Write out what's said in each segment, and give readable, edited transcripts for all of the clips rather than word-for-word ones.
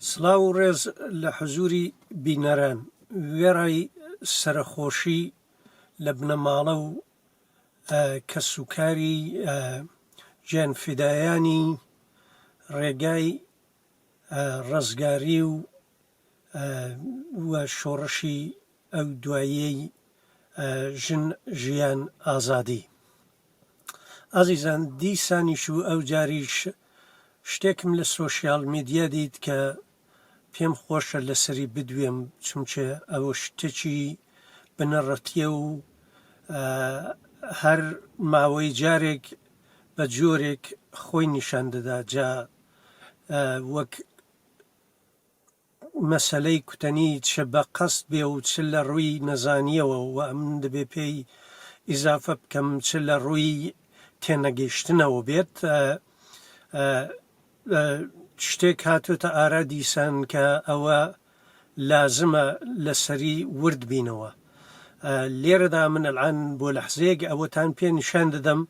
سڵاو و ڕێز لە حزوری بینەران وێڕای سەرخۆشی لە بنەماڵە و کەسوکاری گیانفیدایانی ڕێگای ڕزگاری و شۆڕشی ئەو دواییەی ژن ژیان ئازادی. ئازیزان دیسانیش و ئەو جاریش شتێکم لە سۆشیال میدیا دیت کە پێم خۆشە لەسەری بدوێم چونکە ئەوە شتێکی بنەڕەتیە و هەر ماوەی جارێک بە جۆرێک خۆی نیشان دەدا. جا وەک مەسەلەی کوتەنی چ بە قەست بێ و چ لە ڕووی نەزانیەوە و ئەم دەبێ پێی ئیزافە بکەم چ لە ڕووی تێنەگەیشتنەوە بێت. شتێک هاتوتە ئارا دیسان کە ئەوە لازمە لەسەری ورد بینەوە. لێرەدا من ئەلعان بۆ لەحزەیەک ئەوەتان پێ نیشان دەدەم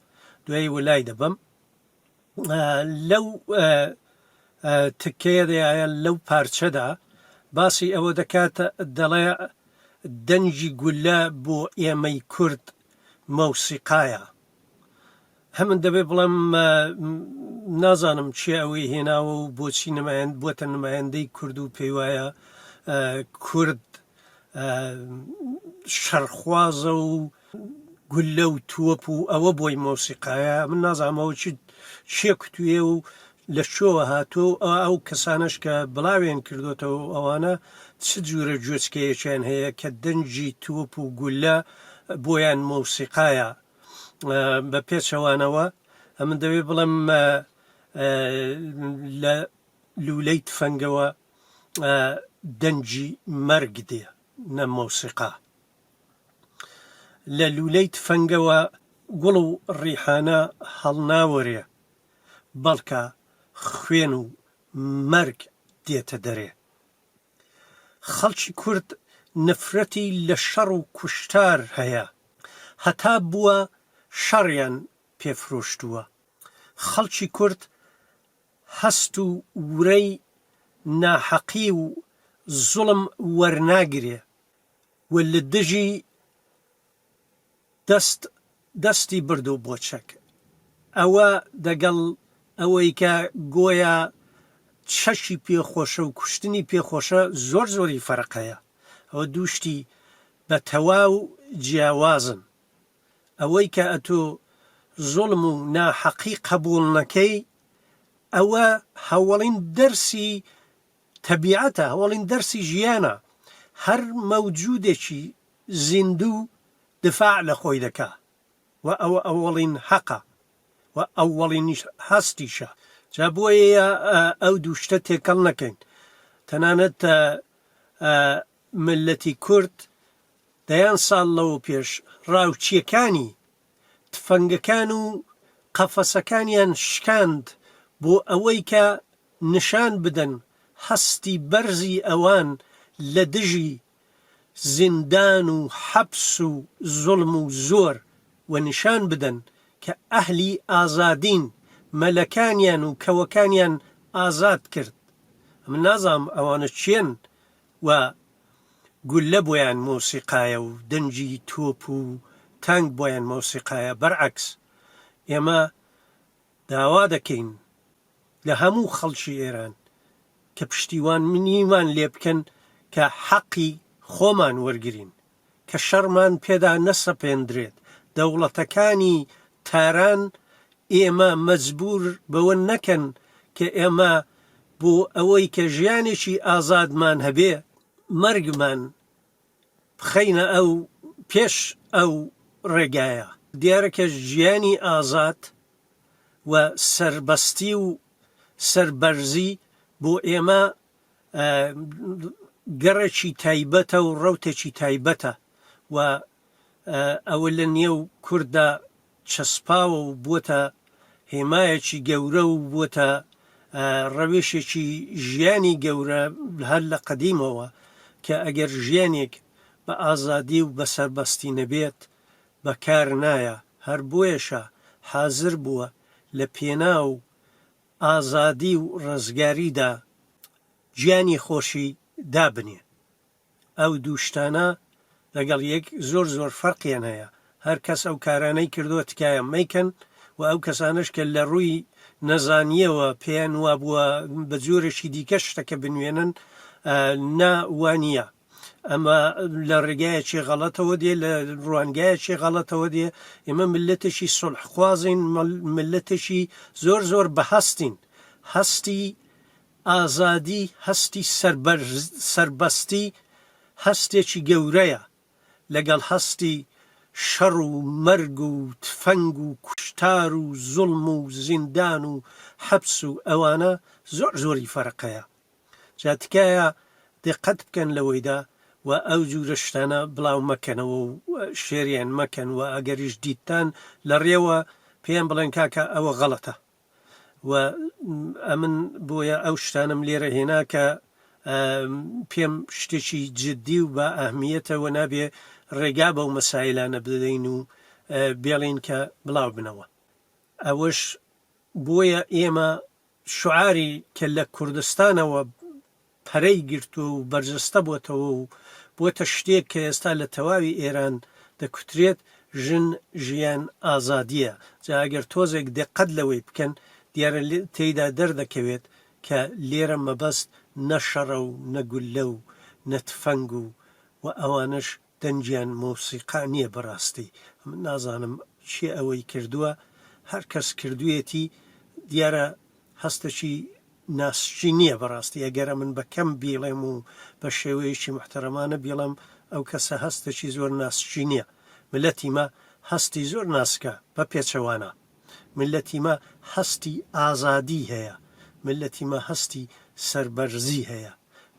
دوای وەلای دەبم. لەو تکەیەدایە لەو پارچەدا باسی ئەوە دەکاتە دەڵێ دەنجی گولە بۆ ئێمەی کورد مەوسیقایە. هەمن دەبێ بڵێم نازانم چی ئەوەی هێناوە و بۆچی نمایەند بۆتە نمایەندەی کورد و پێی وایە کورد شەرخوازە و گولە و تووەپ و ئەوە بۆی مۆسیقایە. من نازانمەوە چیە کوتویە و لە شۆوە هاتۆ ئەو کەسانش کە بڵاوێن کردوێتەوە ئەوانە چ جوورە جوچکەیەکیان هەیە کە دەنجی تووەپ و گولە بۆیان مۆسیقایە. بە پێچەوانەوە ئەمن دەوێ بڵێم لە لولەی تفەنگەوە دەنجی مەرگ دێ نە مۆسیقا. لە لولەی تفەنگەوە گوڵ و ڕیحانە هەڵناوەرێ بەڵکە خوێن و مەرگ دێتە دەرێ. خەڵکی کورد نفرەتی لە شەڕ و کوشتار هەیە هەتا بووە شەڕیان پێفرۆشتووە. خەڵکی کورد هەست و ورەی ناحەقی و زوڵم وەرناگرێ و لە دژی دەستی برد و بۆچەک. ئەوە دەگەڵ ئەوەی کە گۆیا چەشی پێخۆشە و کوشتنی پێخۆشە زۆری فەرقەیە. ئەوە دووشتی بە تەواو جیاوازن. ئەوەی کە ئەتۆ زوڵم و ناحەقی قبول نەکەی ئەوە هەوڵین دەرسی تەبیعەتە، هەوڵین دەرسی ژیانە. هەر مەوجودێکی زیندوو دفاع لە خۆی دەکا و ئەوە ئەوڵین حەقە و ئەوڵینیش هەستیشە. جا بۆیە ئەو دووشتە تێکەڵ نەکەین. تەنانەت ملەتی کورد دەیان ساڵ لەوە پێش ڕاوچیەکانی تفەنگەکان و قەفەسەکانیان شکاند بۆ ئەوەی کە نیشان بدەن هەستی بەرزی ئەوان لە دژی زیندان و حەبس و زوڵم و زۆر و نیشان بدەن کە ئەهلی ئازادین، مەلەکانیان و کەوەکانیان ئازاد کرد. من نازانم ئەوانە چێن و گولە بۆیان مۆسیقایە و دەنجی تۆپ و تانگ بۆیان مۆسیقایە. بەرعەکس ئێمە داوا دەکەین لە هەموو خەڵکی ئێران کە پشتیوان منیمان لێ بکەن کە حەقی خۆمان وەرگرین، کە شەڕمان پێدا نەسەپێندرێت. دەوڵەتەکانی تاران ئێمە مەجبور بەوە نەکەن کە ئێمە بۆ ئەوەی کە ژیانێکی ئازادمان هەبێ مەرگمان بخەینە ئەو پێش ئەو ڕێگایە. دیارەکە ژیانی ئازاد و سەربەستی و سەربەرزی بۆ ئێمە گەڕێکی تایبەتە و ڕەوتێکی تایبەتە و ئەوە لە نێو کووردا چەسپاوە و بووەتە هێمایەکی گەورە و بووەتە ڕەوێشێکی ژیانی گەورە هەر لە قەدیمەوە کە ئەگەر ژیانێک بە ئازادی و بە سەربەستی نەبێت بەکار نایە. هەر بۆیەشە حازر بووە لە پێناو ئازادی و ڕزگاریدا گیانی خۆشی دابنێ. ئەو دوو شتانە لەگەڵ یەک زۆر زۆر فەرقیان هەیە. هەر کەس ئەو کارانەی کردووە تکایە مەیکەن و ئەو کەسانش کە لە ڕووی نەزانیەوە پێیان وابووە بە جۆرێکی دیکە شتەکە بنوێنن ناوانە. ئەمە لە ڕێگایەکی غەڵەتەوە دێ، لە ڕوانگایەکی غەڵەتەوە دێ. ئێمە ملەتێکی سولحخوازین، ملەتێکی زۆر زۆر بەهەستین، هەستی ئازادی، هەستی سەربەستی هەستێکی گەورەیە لەگەڵ هەستی شەڕ و مەرگ و تفەنگ و کوشتار و زوڵم و زیندان و حەبس و ئەوانە زۆر زۆری فەرقەیە. جا تکایە دقت بکەن لەوەیدا و ئەو جوورە شتانە بڵاو مەکەنەوە و شێریان مەکەن و ئەگەریش دیتان لە ڕێوە پێیان بڵێن کاکە ئەوە غەڵەتە. و ئەمن بۆیە ئەو شتانم لێرە هێنا کە پێم شتێکی جددی و بە ئەهمیەتەوە نابێ ڕێگا بەو مەسایلانە بدەین و بێڵین کە بڵاو بنەوە. ئەوەش بۆیە ئێمە شعاری کە لە کوردستانەوە پەرەی گرتووە و بەرجەستە بووەتەوە و بۆتە شتێک کە ئێستا لە تەواوی ئێران دەکوترێت ژن ژیان ئازادیە. جا ئەگەر تۆزێک دقت لەوەی بکەن دیارە تێیدا دەردەکەوێت کە لێرە مەبەست نەشەڕە و نەگولە و نەتفەنگ و ئەوانش دەنجیان مۆسیقا نییە بەڕاستی. من نازانم چی ئەوەی کردووە، هەر کەس کردوێتی دیارە هەستەکی ناسچی نییە بەڕاستی. ئەگەرە من بەکەم بیڵێم و بە شێوەیەکی محتەرەمانە بیڵم ئەو کەسە هەستێکی زۆر ناسچی نییە. ملەتی مە هەستی زۆر ناسکە بە پێچەوانە. ملەتی مە هەستی ئازادی هەیە، ملەتی مە هەستی سەربەرزی هەیە،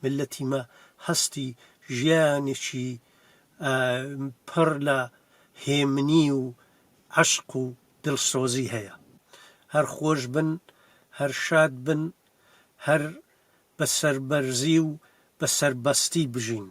ملەتی مە هەستی ژیانێکی پڕ لە هێمنی و عەشق و دڵسۆزی هەیە. هەر خۆش بن، هەر شاد بن، هەر بە سەربەرزی و بە سەربەستی بژین.